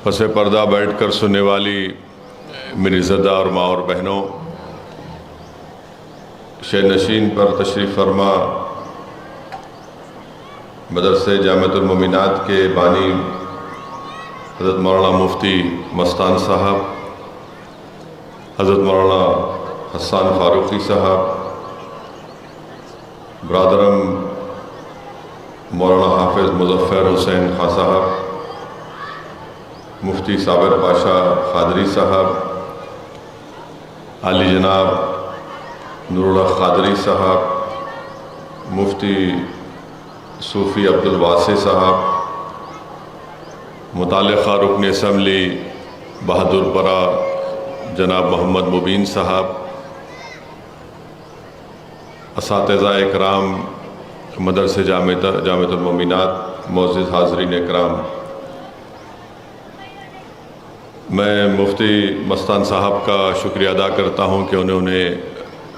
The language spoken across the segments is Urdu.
پس پردہ بیٹھ کر سننے والی میری زدہ اور ماں اور بہنوں، شہ نشین پر تشریف فرما مدرسہ جامعۃ المومنات کے بانی حضرت مولانا مفتی مستان صاحب، حضرت مولانا حسان فاروقی صاحب، برادرم مولانا حافظ مظفر حسین خان صاحب، مفتی صابر پاشا قادری صاحب، علی جناب نور اللہ قادری صاحب، مفتی صوفی عبدالواسع صاحب، متعلقہ رکن اسمبلی بہادر پورہ جناب محمد مبین صاحب، اساتذہ اکرام مدرسہ جامعۃ المومنات، معزز حاضرین اکرام، میں مفتی مستان صاحب کا شکریہ ادا کرتا ہوں کہ انہوں نے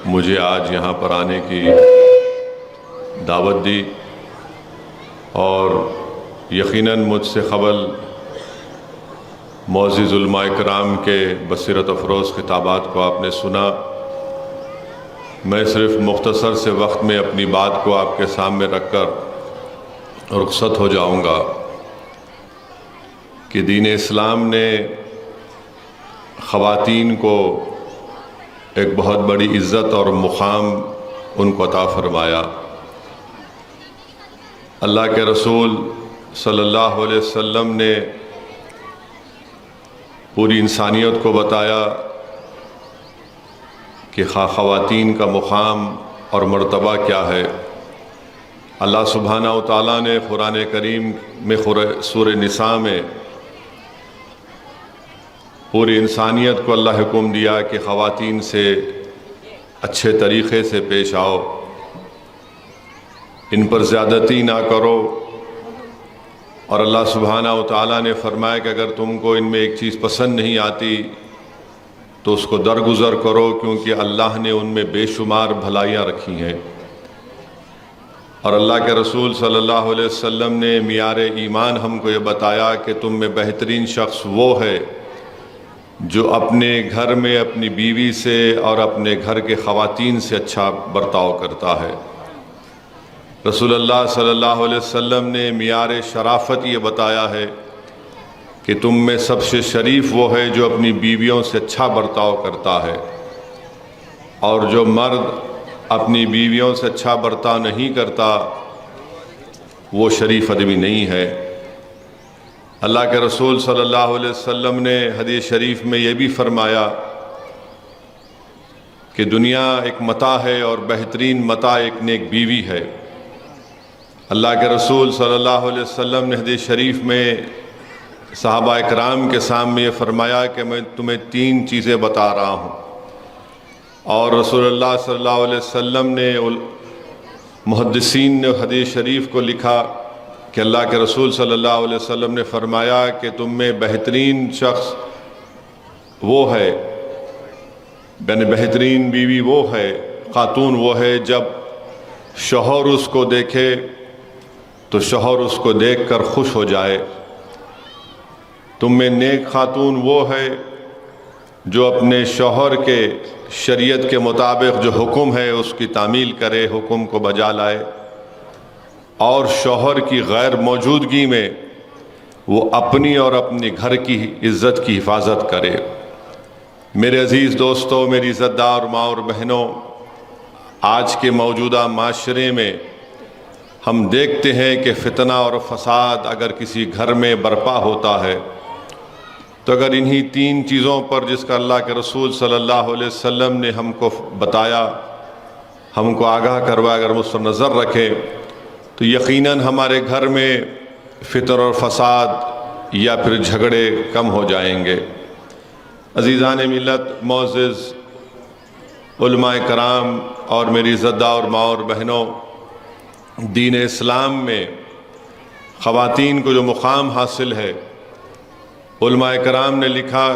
مجھے آج یہاں پر آنے کی دعوت دی، اور یقیناً مجھ سے قبل معزز علماء اکرام کے بصیرت افروز خطابات کو آپ نے سنا۔ میں صرف مختصر سے وقت میں اپنی بات کو آپ کے سامنے رکھ کر رخصت ہو جاؤں گا کہ دین اسلام نے خواتین کو ایک بہت بڑی عزت اور مقام ان کو عطا فرمایا۔ اللہ کے رسول صلی اللہ علیہ وسلم نے پوری انسانیت کو بتایا کہ خواتین کا مقام اور مرتبہ کیا ہے۔ اللہ سبحانہ و تعالیٰ نے قرآن کریم میں سورہ نساء میں پوری انسانیت کو اللہ حکم دیا کہ خواتین سے اچھے طریقے سے پیش آؤ، ان پر زیادتی نہ کرو، اور اللہ سبحانہ و تعالیٰ نے فرمایا کہ اگر تم کو ان میں ایک چیز پسند نہیں آتی تو اس کو درگزر کرو، کیونکہ اللہ نے ان میں بے شمار بھلائیاں رکھی ہیں۔ اور اللہ کے رسول صلی اللہ علیہ وسلم نے معیار ایمان ہم کو یہ بتایا کہ تم میں بہترین شخص وہ ہے جو اپنے گھر میں اپنی بیوی سے اور اپنے گھر کے خواتین سے اچھا برتاؤ کرتا ہے۔ رسول اللہ صلی اللہ علیہ وسلم نے معیار شرافت یہ بتایا ہے کہ تم میں سب سے شریف وہ ہے جو اپنی بیویوں سے اچھا برتاؤ کرتا ہے، اور جو مرد اپنی بیویوں سے اچھا برتاؤ نہیں کرتا وہ شریف آدمی نہیں ہے۔ اللہ کے رسول صلی اللہ علیہ وسلم نے حدیث شریف میں یہ بھی فرمایا کہ دنیا ایک متاع ہے اور بہترین متاع ایک نیک بیوی ہے۔ اللہ کے رسول صلی اللہ علیہ وسلم نے حدیث شریف میں صحابہ اکرام کے سامنے یہ فرمایا کہ میں تمہیں 3 چیزیں بتا رہا ہوں، اور رسول اللہ صلی اللہ علیہ وسلم نے محدثین نے حدیث شریف کو لکھا کہ اللہ کے رسول صلی اللہ علیہ وسلم نے فرمایا کہ تم میں بہترین شخص وہ ہے، یعنی بہترین بیوی وہ ہے، خاتون وہ ہے جب شوہر اس کو دیکھے تو شوہر اس کو دیکھ کر خوش ہو جائے۔ تم میں نیک خاتون وہ ہے جو اپنے شوہر کے شریعت کے مطابق جو حکم ہے اس کی تعمیل کرے، حکم کو بجا لائے، اور شوہر کی غیر موجودگی میں وہ اپنی اور اپنے گھر کی عزت کی حفاظت کرے۔ میرے عزیز دوستو، میری عزتدار ماں اور بہنوں، آج کے موجودہ معاشرے میں ہم دیکھتے ہیں کہ فتنہ اور فساد اگر کسی گھر میں برپا ہوتا ہے تو اگر انہی 3 چیزوں پر جس کا اللہ کے رسول صلی اللہ علیہ وسلم نے ہم کو بتایا، ہم کو آگاہ کروایا، اگر ہم اس پر نظر رکھیں تو یقیناً ہمارے گھر میں فتنہ اور فساد یا پھر جھگڑے کم ہو جائیں گے۔ عزیزان ملت، معزز علماء کرام اور میری عزتدار اور ماں اور بہنوں، دین اسلام میں خواتین کو جو مقام حاصل ہے، علماء کرام نے لکھا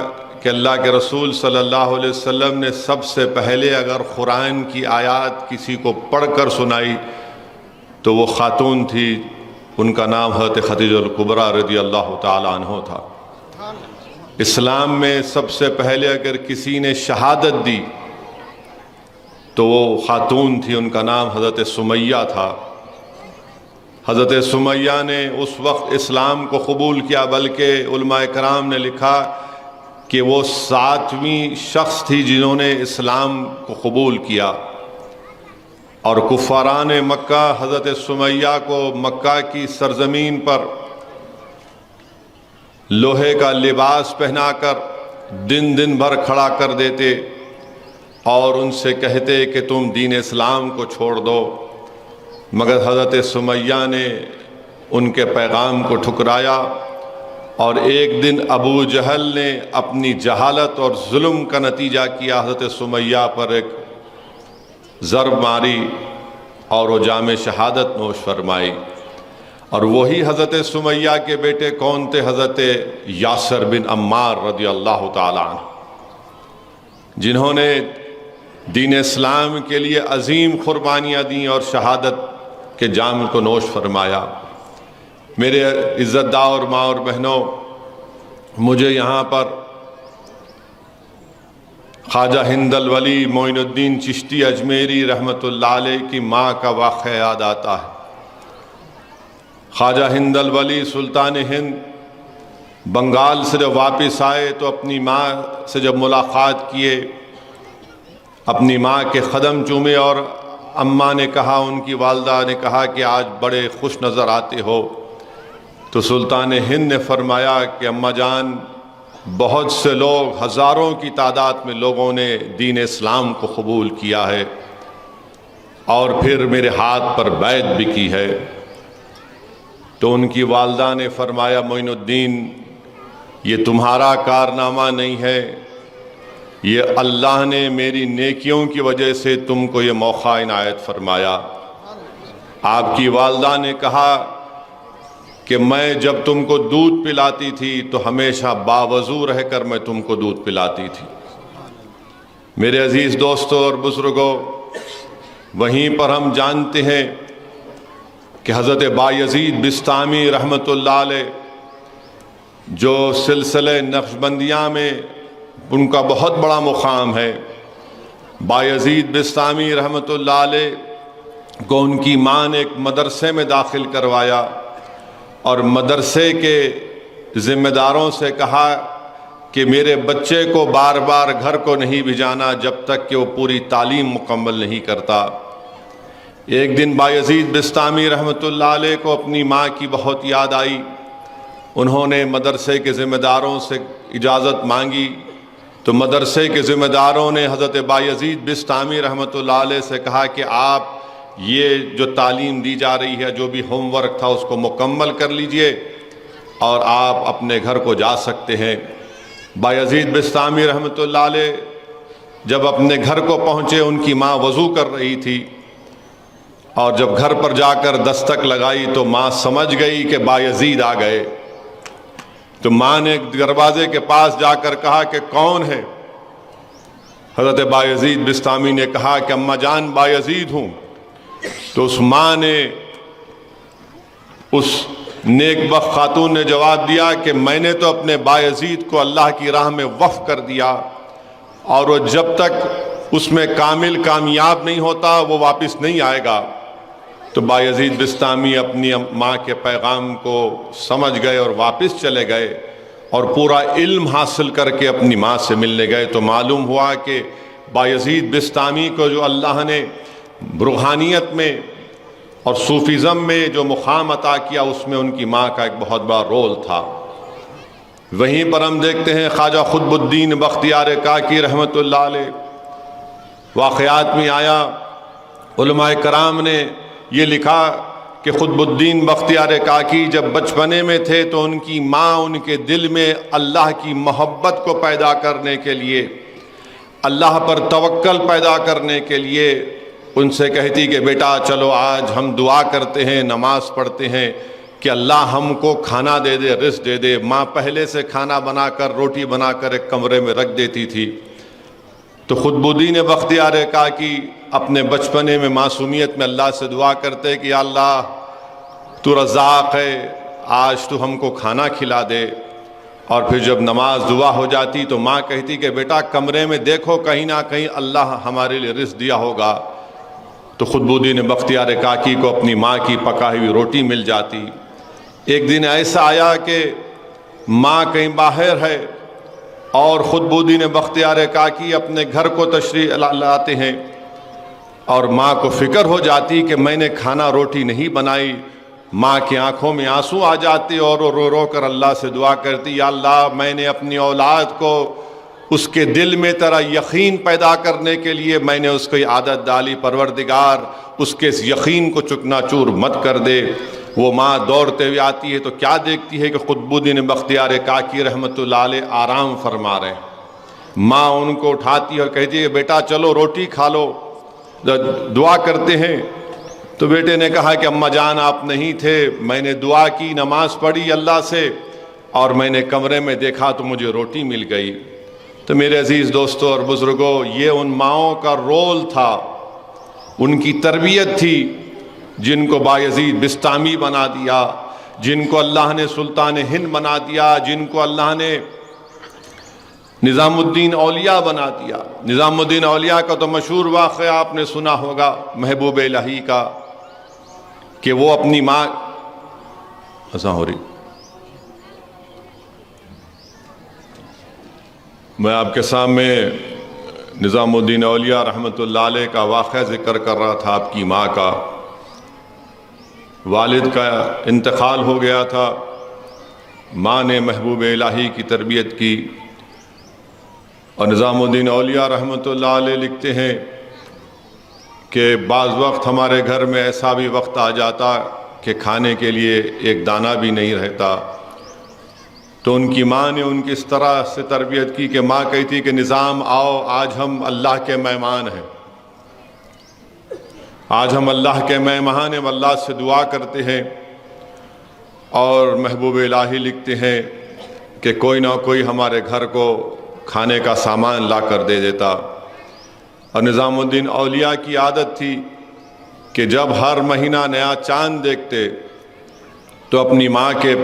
کہ اللہ کے رسول صلی اللہ علیہ وسلم نے سب سے پہلے اگر قرآن کی آیات کسی کو پڑھ کر سنائی تو وہ خاتون تھی، ان کا نام حضرت خدیجہ الکبریٰ رضی اللہ تعالیٰ عنہ تھا۔ اسلام میں سب سے پہلے اگر کسی نے شہادت دی تو وہ خاتون تھی، ان کا نام حضرت سمیہ تھا۔ حضرت سمیہ نے اس وقت اسلام کو قبول کیا، بلکہ علماء کرام نے لکھا کہ وہ 7ویں شخص تھی جنہوں نے اسلام کو قبول کیا، اور کفاران مکہ حضرت سمیہ کو مکہ کی سرزمین پر لوہے کا لباس پہنا کر دن بھر کھڑا کر دیتے اور ان سے کہتے کہ تم دین اسلام کو چھوڑ دو، مگر حضرت سمیہ نے ان کے پیغام کو ٹھکرایا، اور ایک دن ابو جہل نے اپنی جہالت اور ظلم کا نتیجہ کیا، حضرت سمیہ پر ایک ضرب ماری اور وہ جام شہادت نوش فرمائی۔ اور وہی حضرت سمیہ کے بیٹے کون تھے؟ حضرت یاسر بن عمار رضی اللہ تعالیٰ عنہ، جنہوں نے دین اسلام کے لیے عظیم قربانیاں دیں اور شہادت کے جام کو نوش فرمایا۔ میرے عزت دار ماں اور بہنوں، مجھے یہاں پر خواجہ ہند الولی معین الدین چشتی اجمیری رحمۃ اللہ علیہ کی ماں کا واقعہ یاد آتا ہے۔ خواجہ ہند الولی سلطان ہند بنگال سے جب واپس آئے تو اپنی ماں سے جب ملاقات کیے، اپنی ماں کے قدم چومے، اور اماں نے کہا، ان کی والدہ نے کہا کہ آج بڑے خوش نظر آتے ہو، تو سلطان ہند نے فرمایا کہ اماں جان، بہت سے لوگ، ہزاروں کی تعداد میں لوگوں نے دین اسلام کو قبول کیا ہے اور پھر میرے ہاتھ پر بیعت بھی کی ہے۔ تو ان کی والدہ نے فرمایا، معین الدین، یہ تمہارا کارنامہ نہیں ہے، یہ اللہ نے میری نیکیوں کی وجہ سے تم کو یہ موقع عنایت فرمایا۔ آپ کی والدہ نے کہا کہ میں جب تم کو دودھ پلاتی تھی تو ہمیشہ باوضو رہ کر میں تم کو دودھ پلاتی تھی۔ میرے عزیز دوستوں اور بزرگوں، وہیں پر ہم جانتے ہیں کہ حضرت بایزید بسطامی رحمۃ اللہ علیہ، جو سلسلہ نقشبندیہ میں ان کا بہت بڑا مقام ہے، بایزید بسطامی رحمۃ اللہ علیہ کو ان کی ماں نے ایک مدرسے میں داخل کروایا، اور مدرسے کے ذمہ داروں سے کہا کہ میرے بچے کو بار بار گھر کو نہیں بھیجانا جب تک کہ وہ پوری تعلیم مکمل نہیں کرتا۔ ایک دن بایزید بسطامی رحمۃ اللہ علیہ کو اپنی ماں کی بہت یاد آئی، انہوں نے مدرسے کے ذمہ داروں سے اجازت مانگی، تو مدرسے کے ذمہ داروں نے حضرت بایزید بسطامی رحمۃ اللہ علیہ سے کہا کہ آپ یہ جو تعلیم دی جا رہی ہے، جو بھی ہوم ورک تھا، اس کو مکمل کر لیجئے اور آپ اپنے گھر کو جا سکتے ہیں۔ بایزید بسطامی رحمۃ اللہ علیہ جب اپنے گھر کو پہنچے، ان کی ماں وضو کر رہی تھی، اور جب گھر پر جا کر دستک لگائی تو ماں سمجھ گئی کہ بایزید آ گئے، تو ماں نے دروازے کے پاس جا کر کہا کہ کون ہے؟ حضرت بایزید بسطامی نے کہا کہ اماں جان، بایزید ہوں۔ تو اس ماں نے، اس نیک بخت خاتون نے جواب دیا کہ میں نے تو اپنے بایزید کو اللہ کی راہ میں وقف کر دیا، اور وہ جب تک اس میں کامل کامیاب نہیں ہوتا وہ واپس نہیں آئے گا۔ تو بایزید بسطامی اپنی ماں کے پیغام کو سمجھ گئے اور واپس چلے گئے، اور پورا علم حاصل کر کے اپنی ماں سے ملنے گئے۔ تو معلوم ہوا کہ بایزید بسطامی کو جو اللہ نے روحانیت میں اور صوفیزم میں جو مقام عطا کیا، اس میں ان کی ماں کا ایک بہت بڑا رول تھا۔ وہیں پر ہم دیکھتے ہیں خواجہ قطب الدین بختیار کاکی رحمۃ اللہ علیہ، واقعات میں آیا، علماء کرام نے یہ لکھا کہ قطب الدین بختیار کاکی جب بچپنے میں تھے تو ان کی ماں ان کے دل میں اللہ کی محبت کو پیدا کرنے کے لیے، اللہ پر توکل پیدا کرنے کے لیے ان سے کہتی کہ بیٹا چلو آج ہم دعا کرتے ہیں، نماز پڑھتے ہیں کہ اللہ ہم کو کھانا دے دے، رزق دے دے۔ ماں پہلے سے کھانا بنا کر، روٹی بنا کر ایک کمرے میں رکھ دیتی تھی۔ تو قطب الدین بختیار کاکی اپنے بچپنے میں معصومیت میں اللہ سے دعا کرتے کہ یا اللہ تو رزاق ہے، آج تو ہم کو کھانا کھلا دے۔ اور پھر جب نماز دعا ہو جاتی تو ماں کہتی کہ بیٹا کمرے میں دیکھو کہیں نہ کہیں اللہ ہمارے لیے رزق دیا ہوگا، تو خطبالدین بختیار کاکی کو اپنی ماں کی پکائی ہوئی روٹی مل جاتی۔ ایک دن ایسا آیا کہ ماں کہیں باہر ہے اور خطبالدین بختیار کاکی اپنے گھر کو تشریف لاتے ہیں، اور ماں کو فکر ہو جاتی کہ میں نے کھانا روٹی نہیں بنائی۔ ماں کی آنکھوں میں آنسو آ جاتے اور وہ رو رو کر اللہ سے دعا کرتی، یا اللہ میں نے اپنی اولاد کو اس کے دل میں تیرا یقین پیدا کرنے کے لیے میں نے اس کو عادت ڈالی، پروردگار اس کے اس یقین کو چکنا چور مت کر دے۔ وہ ماں دوڑتے ہوئے آتی ہے تو کیا دیکھتی ہے کہ خطبالدین بختیار کاکی رحمۃ اللہ علیہ آرام فرما رہے ہیں۔ ماں ان کو اٹھاتی ہے اور کہتی ہے بیٹا چلو روٹی کھا لو، دعا کرتے ہیں۔ تو بیٹے نے کہا کہ اماں جان آپ نہیں تھے، میں نے دعا کی، نماز پڑھی اللہ سے، اور میں نے کمرے میں دیکھا تو مجھے روٹی مل گئی۔ تو میرے عزیز دوستوں اور بزرگوں، یہ ان ماؤں کا رول تھا، ان کی تربیت تھی، جن کو بایزید بسطامی بنا دیا، جن کو اللہ نے سلطان ہند بنا دیا، جن کو اللہ نے نظام الدین اولیاء بنا دیا۔ نظام الدین اولیاء کا تو مشہور واقعہ آپ نے سنا ہوگا، محبوب الہی کا، کہ وہ اپنی ماں ایسا ہو رہی، میں آپ کے سامنے نظام الدین اولیاء رحمۃ اللہ علیہ کا واقعہ ذکر کر رہا تھا۔ آپ کی ماں کا، والد کا انتقال ہو گیا تھا، ماں نے محبوب الہی کی تربیت کی، اور نظام الدین اولیاء رحمۃ اللہ علیہ لکھتے ہیں کہ بعض وقت ہمارے گھر میں ایسا بھی وقت آ جاتا کہ کھانے کے لیے ایک دانہ بھی نہیں رہتا، تو ان کی ماں نے ان کی اس طرح سے تربیت کی کہ ماں کہتی کہ نظام آؤ، آج ہم اللہ کے مہمان ہیں، آج ہم اللہ کے مہمان ہیں، ہم اللہ سے دعا کرتے ہیں۔ اور محبوب الہی لکھتے ہیں کہ کوئی نہ کوئی ہمارے گھر کو کھانے کا سامان لا کر دے دیتا۔ اور نظام الدین اولیاء کی عادت تھی کہ جب ہر مہینہ نیا چاند دیکھتے تو اپنی ماں کے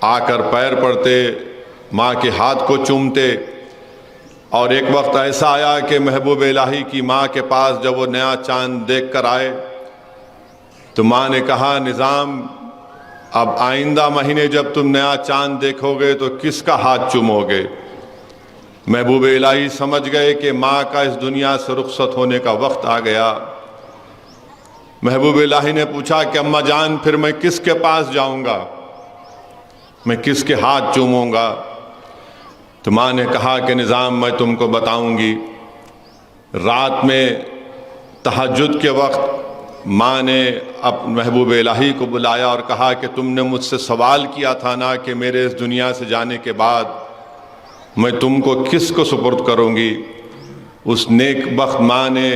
آ کر پیر پڑتے، ماں کے ہاتھ کو چومتے۔ اور ایک وقت ایسا آیا کہ محبوب الہی کی ماں کے پاس جب وہ نیا چاند دیکھ کر آئے تو ماں نے کہا نظام اب آئندہ مہینے جب تم نیا چاند دیکھو گے تو کس کا ہاتھ چومو گے؟ محبوب الہی سمجھ گئے کہ ماں کا اس دنیا سے رخصت ہونے کا وقت آ گیا۔ محبوب الہی نے پوچھا کہ اماں جان پھر میں کس کے پاس جاؤں گا، میں کس کے ہاتھ چوموں گا؟ تو ماں نے کہا کہ نظام میں تم کو بتاؤں گی۔ رات میں تہجد کے وقت ماں نے محبوب الہی کو بلایا اور کہا کہ تم نے مجھ سے سوال کیا تھا نا کہ میرے اس دنیا سے جانے کے بعد میں تم کو کس کو سپرد کروں گی؟ اس نیک بخت ماں نے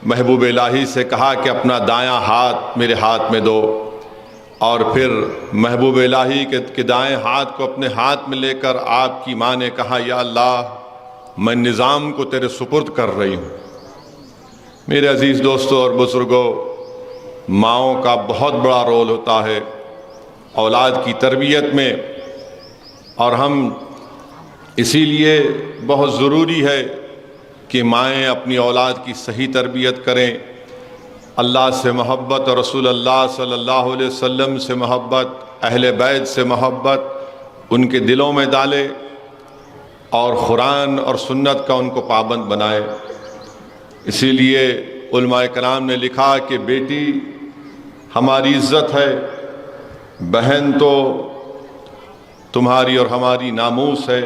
محبوب الہی سے کہا کہ اپنا دایاں ہاتھ میرے ہاتھ میں دو، اور پھر محبوب الہی کے دائیں ہاتھ کو اپنے ہاتھ میں لے کر آپ کی ماں نے کہا یا اللہ میں نظام کو تیرے سپرد کر رہی ہوں۔ میرے عزیز دوستوں اور بزرگوں، ماؤں کا بہت بڑا رول ہوتا ہے اولاد کی تربیت میں، اور ہم اسی لیے بہت ضروری ہے کہ مائیں اپنی اولاد کی صحیح تربیت کریں، اللہ سے محبت اور رسول اللہ صلی اللہ علیہ وسلم سے محبت، اہل بیت سے محبت ان کے دلوں میں ڈالے، اور قرآن اور سنت کا ان کو پابند بنائے۔ اسی لیے علماء کرام نے لکھا کہ بیٹی ہماری عزت ہے، بہن تو تمہاری اور ہماری ناموس ہے،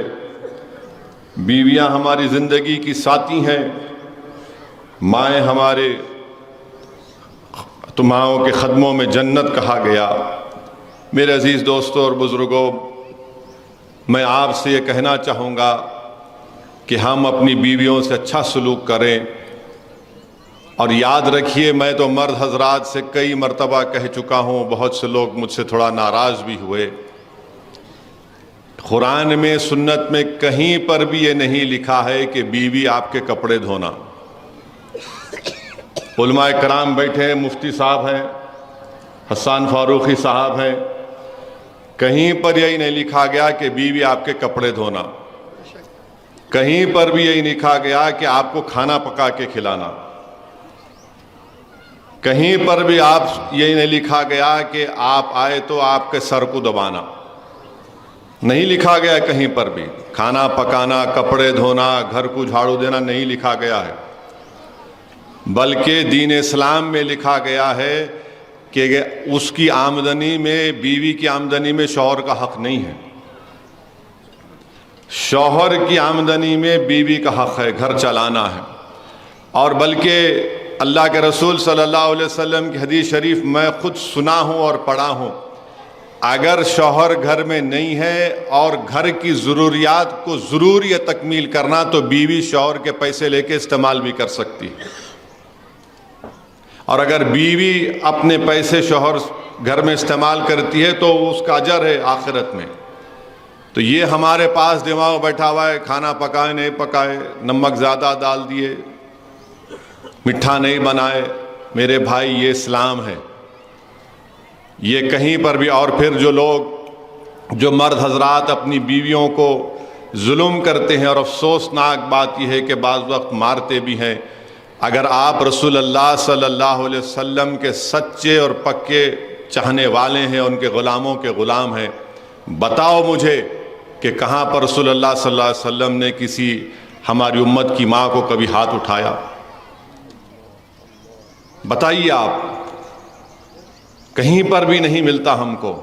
بیویاں ہماری زندگی کی ساتھی ہیں، مائیں ہمارے تمہاروں کے قدموں میں جنت کہا گیا۔ میرے عزیز دوستوں اور بزرگوں، میں آپ سے یہ کہنا چاہوں گا کہ ہم اپنی بیویوں سے اچھا سلوک کریں، اور یاد رکھیے میں تو مرد حضرات سے کئی مرتبہ کہہ چکا ہوں، بہت سے لوگ مجھ سے تھوڑا ناراض بھی ہوئے، قرآن میں سنت میں کہیں پر بھی یہ نہیں لکھا ہے کہ بیوی آپ کے کپڑے دھونا۔ علماء کرام بیٹھے ہیں، مفتی صاحب ہیں، حسان فاروقی صاحب ہیں، کہیں پر یہی نہیں لکھا گیا کہ بیوی آپ کے کپڑے دھونا، کہیں پر بھی یہی لکھا گیا کہ آپ کو کھانا پکا کے کھلانا، کہیں پر بھی آپ یہی نہیں لکھا گیا کہ آپ آئے تو آپ کے سر کو دبانا، نہیں لکھا گیا کہیں پر بھی۔ کھانا پکانا، کپڑے دھونا، گھر کو جھاڑو دینا نہیں لکھا گیا ہے، بلکہ دین اسلام میں لکھا گیا ہے کہ اس کی آمدنی میں، بیوی کی آمدنی میں شوہر کا حق نہیں ہے، شوہر کی آمدنی میں بیوی کا حق ہے، گھر چلانا ہے۔ اور بلکہ اللہ کے رسول صلی اللہ علیہ وسلم کی حدیث شریف میں خود سنا ہوں اور پڑھا ہوں، اگر شوہر گھر میں نہیں ہے اور گھر کی ضروریات کو ضروری تکمیل کرنا تو بیوی شوہر کے پیسے لے کے استعمال بھی کر سکتی ہے، اور اگر بیوی اپنے پیسے شوہر گھر میں استعمال کرتی ہے تو اس کا اجر ہے آخرت میں۔ تو یہ ہمارے پاس دماغ بیٹھا ہوا ہے، کھانا پکائے نہیں پکائے، نمک زیادہ ڈال دیے، میٹھا نہیں بنائے، میرے بھائی یہ اسلام ہے، یہ کہیں پر بھی۔ اور پھر جو مرد حضرات اپنی بیویوں کو ظلم کرتے ہیں، اور افسوسناک بات یہ ہے کہ بعض وقت مارتے بھی ہیں، اگر آپ رسول اللہ صلی اللہ علیہ وسلم کے سچے اور پکے چاہنے والے ہیں، ان کے غلاموں کے غلام ہیں، بتاؤ مجھے کہ کہاں پر رسول اللہ صلی اللہ علیہ وسلم نے کسی ہماری امت کی ماں کو کبھی ہاتھ اٹھایا؟ بتائیے آپ، کہیں پر بھی نہیں ملتا ہم کو۔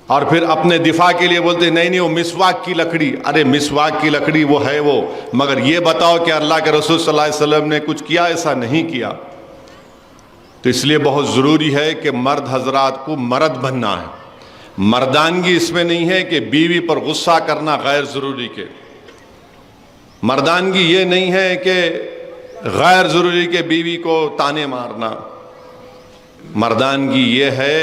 اور پھر اپنے دفاع کے لیے بولتے نہیں وہ مسواک کی لکڑی، ارے مسواک کی لکڑی وہ ہے وہ، مگر یہ بتاؤ کہ اللہ کے رسول صلی اللہ علیہ وسلم نے کچھ کیا؟ ایسا نہیں کیا۔ تو اس لیے بہت ضروری ہے کہ مرد حضرات کو مرد بننا ہے۔ مردانگی اس میں نہیں ہے کہ بیوی پر غصہ کرنا غیر ضروری کے، مردانگی یہ نہیں ہے کہ غیر ضروری کے بیوی کو تانے مارنا، مردانگی یہ ہے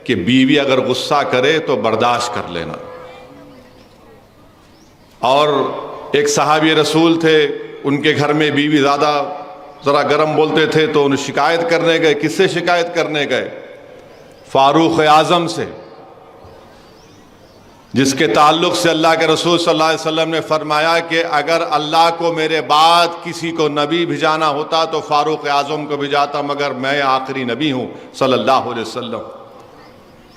کہ بیوی اگر غصہ کرے تو برداشت کر لینا۔ اور ایک صحابی رسول تھے، ان کے گھر میں بیوی زیادہ ذرا گرم بولتے تھے تو انہیں شکایت کرنے گئے۔ کس سے شکایت کرنے گئے؟ فاروق اعظم سے، جس کے تعلق سے اللہ کے رسول صلی اللہ علیہ وسلم نے فرمایا کہ اگر اللہ کو میرے بعد کسی کو نبی بھیجانا ہوتا تو فاروق اعظم کو بھیجاتا، مگر میں آخری نبی ہوں صلی اللہ علیہ وسلم۔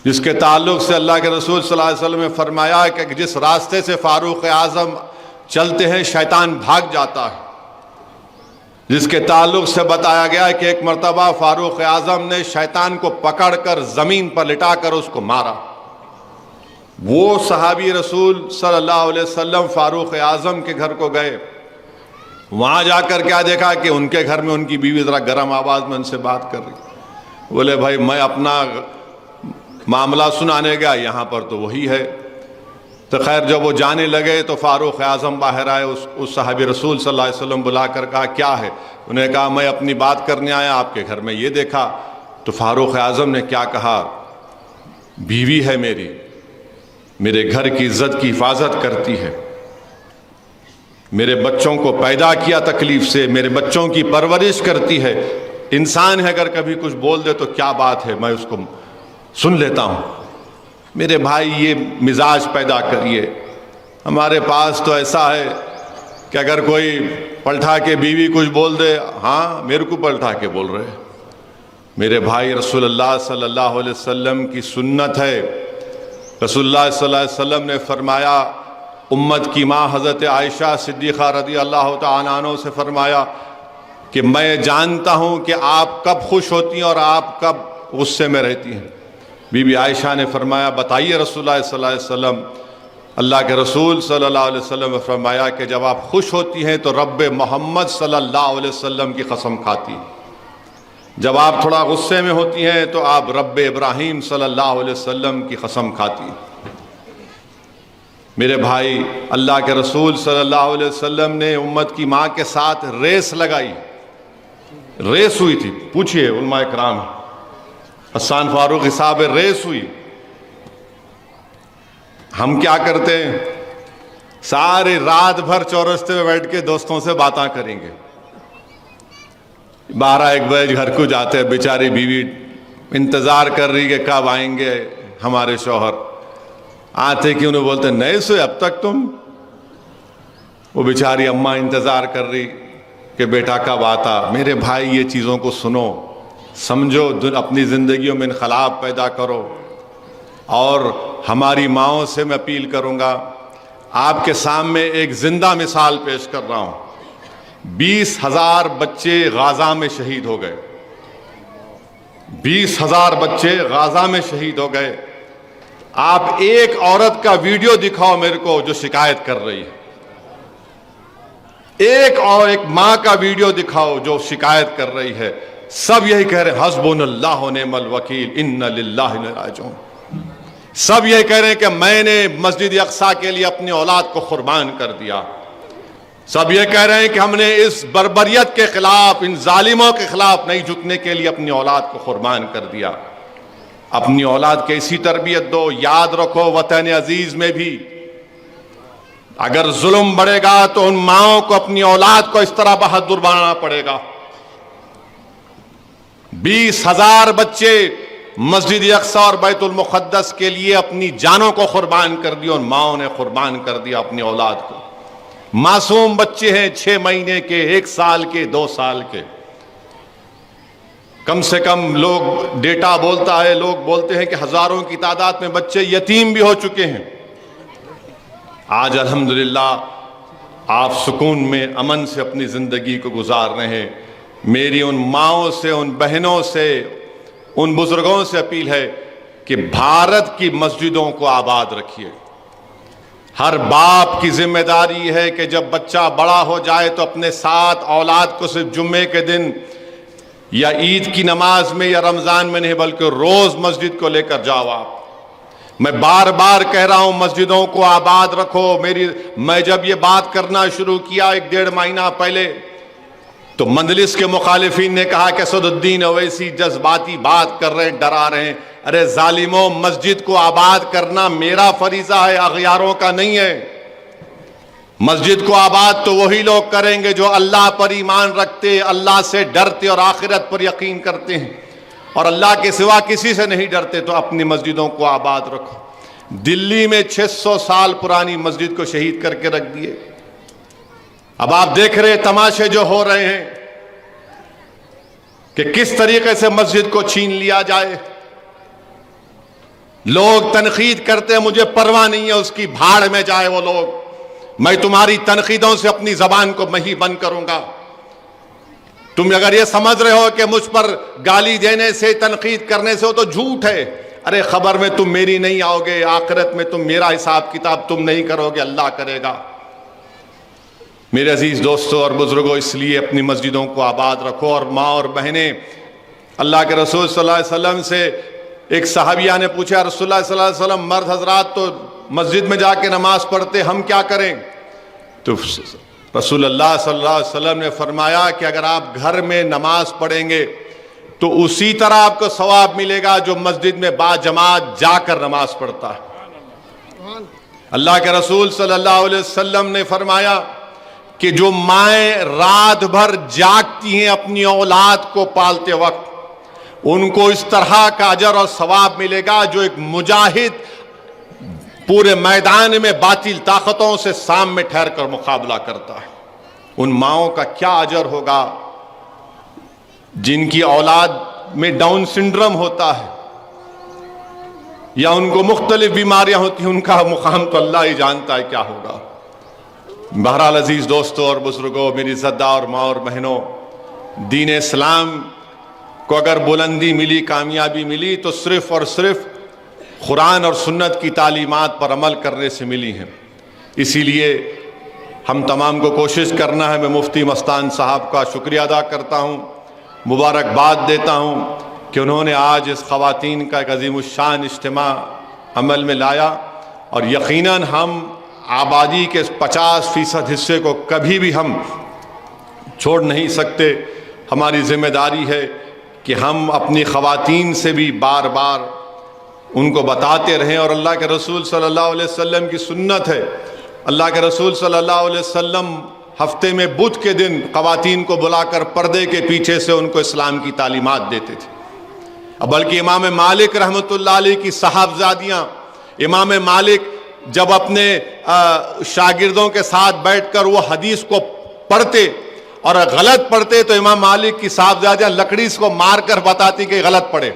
جس کے تعلق سے اللہ کے رسول صلی اللہ علیہ وسلم نے فرمایا کہ جس راستے سے فاروق اعظم چلتے ہیں شیطان بھاگ جاتا ہے۔ جس کے تعلق سے بتایا گیا کہ ایک مرتبہ فاروق اعظم نے شیطان کو پکڑ کر زمین پر لٹا کر اس کو مارا۔ وہ صحابی رسول صلی اللہ علیہ وسلم فاروق اعظم کے گھر کو گئے، وہاں جا کر کیا دیکھا کہ ان کے گھر میں ان کی بیوی ذرا گرم آواز میں ان سے بات کر رہی۔ بولے بھائی میں اپنا معاملہ سنانے گیا، یہاں پر تو وہی ہے۔ تو خیر جب وہ جانے لگے تو فاروق اعظم باہر آئے، اس صحابی رسول صلی اللہ علیہ وسلم بلا کر کہا کیا ہے؟ انہیں کہا میں اپنی بات کرنے آیا، آپ کے گھر میں یہ دیکھا۔ تو فاروق اعظم نے کیا کہا؟ بیوی ہے میری، میرے گھر کی عزت کی حفاظت کرتی ہے، میرے بچوں کو پیدا کیا تکلیف سے، میرے بچوں کی پرورش کرتی ہے، انسان ہے اگر کبھی کچھ بول دے تو کیا بات ہے، میں اس کو سن لیتا ہوں۔ میرے بھائی یہ مزاج پیدا کریے۔ ہمارے پاس تو ایسا ہے کہ اگر کوئی پلٹا کے بیوی کچھ بول دے، ہاں میرے کو پلٹا کے بول رہے۔ میرے بھائی رسول اللہ صلی اللہ علیہ وسلم کی سنت ہے، رسول اللہ صلی اللہ علیہ وسلم نے فرمایا، امت کی ماں حضرت عائشہ صدیقہ رضی اللہ تعالیٰ عنہ سے فرمایا کہ میں جانتا ہوں کہ آپ کب خوش ہوتی ہیں اور آپ کب غصے میں رہتی ہیں۔ بی بی عائشہ نے فرمایا بتائیے رسول اللہ صلی اللہ علیہ وسلم۔ اللہ کے رسول صلی اللہ علیہ وسلم نے فرمایا کہ جب آپ خوش ہوتی ہیں تو رب محمد صلی اللہ علیہ وسلم کی قسم کھاتی ہیں، جب آپ تھوڑا غصے میں ہوتی ہیں تو آپ رب ابراہیم صلی اللہ علیہ وسلم کی قسم کھاتی ہیں۔ میرے بھائی اللہ کے رسول صلی اللہ علیہ وسلم نے امت کی ماں کے ساتھ ریس لگائی، ریس ہوئی تھی، پوچھئے علماء کرام، حسان فاروق صاحب ریس ہوئی۔ ہم کیا کرتے ہیں؟ ساری رات بھر چورستے میں بیٹھ کے دوستوں سے باتاں کریں گے، 12-1 بجے گھر کو جاتے ہیں، بیچاری بیوی انتظار کر رہی کہ کب آئیں گے ہمارے شوہر۔ آتے کہ انہیں بولتے نہیں سوئے اب تک تم؟ وہ بیچاری اماں انتظار کر رہی کہ بیٹا کب آتا۔ میرے بھائی یہ چیزوں کو سنو، سمجھو، اپنی زندگیوں میں انقلاب پیدا کرو۔ اور ہماری ماؤں سے میں اپیل کروں گا، آپ کے سامنے ایک زندہ مثال پیش کر رہا ہوں۔ 20,000 بچے غزہ میں شہید ہو گئے، 20,000 بچے غزہ میں شہید ہو گئے۔ آپ ایک عورت کا ویڈیو دکھاؤ میرے کو جو شکایت کر رہی ہے، ایک ماں کا ویڈیو دکھاؤ جو شکایت کر رہی ہے۔ سب یہی کہہ رہے ہیں حسبنا اللہ و نعم الوکیل انا للہ و انا الیہ راجعون۔ سب یہ کہہ رہے ہیں کہ میں نے مسجد اقصیٰ کے لیے اپنی اولاد کو قربان کر دیا۔ سب یہ کہہ رہے ہیں کہ ہم نے اس بربریت کے خلاف، ان ظالموں کے خلاف نہیں جھکنے کے لیے اپنی اولاد کو قربان کر دیا۔ اپنی اولاد کے اسی تربیت دو۔ یاد رکھو وطن عزیز میں بھی اگر ظلم بڑھے گا تو ان ماؤں کو اپنی اولاد کو اس طرح بہادر بنانا پڑے گا۔ 20,000 بچے مسجد اقصیٰ اور بیت المقدس کے لیے اپنی جانوں کو قربان کر دیا، ان ماؤں نے قربان کر دیا اپنی اولاد کو۔ معصوم بچے ہیں، 6 مہینے کے، 1 سال کے، 2 سال کے۔ کم سے کم لوگ ڈیٹا بولتا ہے، لوگ بولتے ہیں کہ ہزاروں کی تعداد میں بچے یتیم بھی ہو چکے ہیں۔ آج الحمدللہ آپ سکون میں، امن سے اپنی زندگی کو گزار رہے ہیں۔ میری ان ماؤں سے، ان بہنوں سے، ان بزرگوں سے اپیل ہے کہ بھارت کی مسجدوں کو آباد رکھیے۔ ہر باپ کی ذمہ داری ہے کہ جب بچہ بڑا ہو جائے تو اپنے ساتھ اولاد کو صرف جمعے کے دن یا عید کی نماز میں یا رمضان میں نہیں بلکہ روز مسجد کو لے کر جاؤ آپ۔ میں بار بار کہہ رہا ہوں مسجدوں کو آباد رکھو۔ میں جب یہ بات کرنا شروع کیا 1-1.5 مہینہ پہلے تو مجلس کے مخالفین نے کہا کہ اسد الدین اویسی جذباتی بات کر رہے ہیں، ڈرا رہے ہیں۔ ارے ظالموں، مسجد کو آباد کرنا میرا فریضہ ہے، اغیاروں کا نہیں ہے۔ مسجد کو آباد تو وہی لوگ کریں گے جو اللہ پر ایمان رکھتے، اللہ سے ڈرتے اور آخرت پر یقین کرتے ہیں، اور اللہ کے سوا کسی سے نہیں ڈرتے۔ تو اپنی مسجدوں کو آباد رکھو۔ دلی میں 600 سال پرانی مسجد کو شہید کر کے رکھ دیے۔ اب آپ دیکھ رہے تماشے جو ہو رہے ہیں کہ کس طریقے سے مسجد کو چھین لیا جائے۔ لوگ تنقید کرتے ہیں، مجھے پرواہ نہیں ہے اس کی، بھاڑ میں جائے وہ لوگ۔ میں تمہاری تنقیدوں سے اپنی زبان کو میں ہی بند کروں گا۔ تم اگر یہ سمجھ رہے ہو کہ مجھ پر گالی دینے سے، تنقید کرنے سے ہو تو جھوٹ ہے۔ ارے خبر میں تم میری نہیں آؤ گے، آخرت میں تم میرا حساب کتاب تم نہیں کرو گے، اللہ کرے گا۔ میرے عزیز دوستوں اور بزرگوں، اس لیے اپنی مسجدوں کو آباد رکھو۔ اور ماں اور بہنیں، اللہ کے رسول صلی اللہ علیہ وسلم سے ایک صحابیہ نے پوچھا، رسول اللہ صلی اللہ علیہ وسلم مرد حضرات تو مسجد میں جا کے نماز پڑھتے، ہم کیا کریں؟ تو رسول اللہ صلی اللہ علیہ وسلم نے فرمایا کہ اگر آپ گھر میں نماز پڑھیں گے تو اسی طرح آپ کو ثواب ملے گا جو مسجد میں با جماعت جا کر نماز پڑھتا ہے۔ اللہ کے رسول صلی اللہ علیہ وسلم نے فرمایا کہ جو مائیں رات بھر جاگتی ہیں اپنی اولاد کو پالتے وقت، ان کو اس طرح کا اجر اور ثواب ملے گا جو ایک مجاہد پورے میدان میں باطل طاقتوں سے سامنے ٹھہر کر مقابلہ کرتا ہے۔ ان ماؤں کا کیا اجر ہوگا جن کی اولاد میں ڈاؤن سنڈروم ہوتا ہے یا ان کو مختلف بیماریاں ہوتی ہیں، ان کا مقام تو اللہ ہی جانتا ہے کیا ہوگا۔ بہرحال عزیز دوستوں اور بزرگوں، میری زدہ اور ماں اور بہنوں، دین اسلام کو اگر بلندی ملی، کامیابی ملی تو صرف اور صرف قرآن اور سنت کی تعلیمات پر عمل کرنے سے ملی ہیں۔ اسی لیے ہم تمام کو کوشش کرنا ہے۔ میں مفتی مستان صاحب کا شکریہ ادا کرتا ہوں، مبارکباد دیتا ہوں کہ انہوں نے آج اس خواتین کا ایک عظیم الشان اجتماع عمل میں لایا، اور یقیناً ہم آبادی کے 50% حصے کو کبھی بھی ہم چھوڑ نہیں سکتے۔ ہماری ذمہ داری ہے کہ ہم اپنی خواتین سے بھی بار بار ان کو بتاتے رہیں، اور اللہ کے رسول صلی اللہ علیہ وسلم کی سنت ہے، اللہ کے رسول صلی اللہ علیہ وسلم ہفتے میں بدھ کے دن خواتین کو بلا کر پردے کے پیچھے سے ان کو اسلام کی تعلیمات دیتے تھے۔ بلکہ امام مالک رحمۃ اللہ علیہ کی صاحبزادیاں امام مالک جب اپنے شاگردوں کے ساتھ بیٹھ کر وہ حدیث کو پڑھتے اور غلط پڑھتے تو امام مالک کی صاحبزادیاں لکڑی کو مار کر بتاتی کہ غلط پڑھے.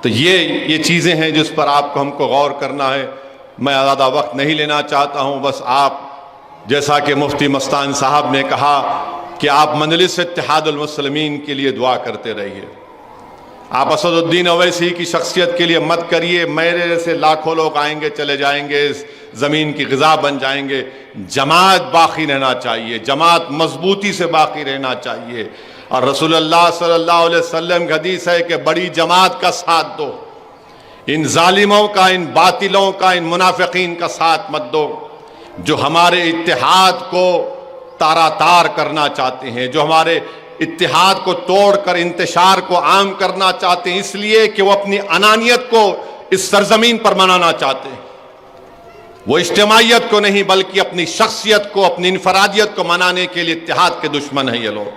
تو یہ چیزیں ہیں جس پر ہم کو غور کرنا ہے. میں زیادہ وقت نہیں لینا چاہتا ہوں، بس آپ جیسا کہ مفتی مستان صاحب نے کہا کہ آپ مجلس اتحاد المسلمین کے لیے دعا کرتے رہیے. آپ اسد الدین اویسی کی شخصیت کے لیے مت کریے، میرے جیسے لاکھوں لوگ آئیں گے چلے جائیں گے، اس زمین کی غذا بن جائیں گے. جماعت باقی رہنا چاہیے، جماعت مضبوطی سے باقی رہنا چاہیے. اور رسول اللہ صلی اللہ علیہ وسلم کی حدیث ہے کہ بڑی جماعت کا ساتھ دو، ان ظالموں کا، ان باطلوں کا، ان منافقین کا ساتھ مت دو جو ہمارے اتحاد کو تارا تار کرنا چاہتے ہیں، جو ہمارے اتحاد کو توڑ کر انتشار کو عام کرنا چاہتے ہیں، اس لیے کہ وہ اپنی انانیت کو اس سرزمین پر منانا چاہتے ہیں. وہ اجتماعیت کو نہیں بلکہ اپنی شخصیت کو، اپنی انفرادیت کو منانے کے لیے اتحاد کے دشمن ہیں یہ لوگ.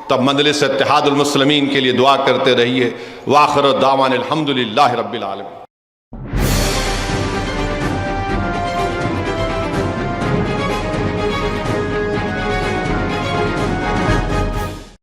تب مجلس اتحاد المسلمین کے لیے دعا کرتے رہیے. وآخر دعوانا الحمدللہ رب العالمین.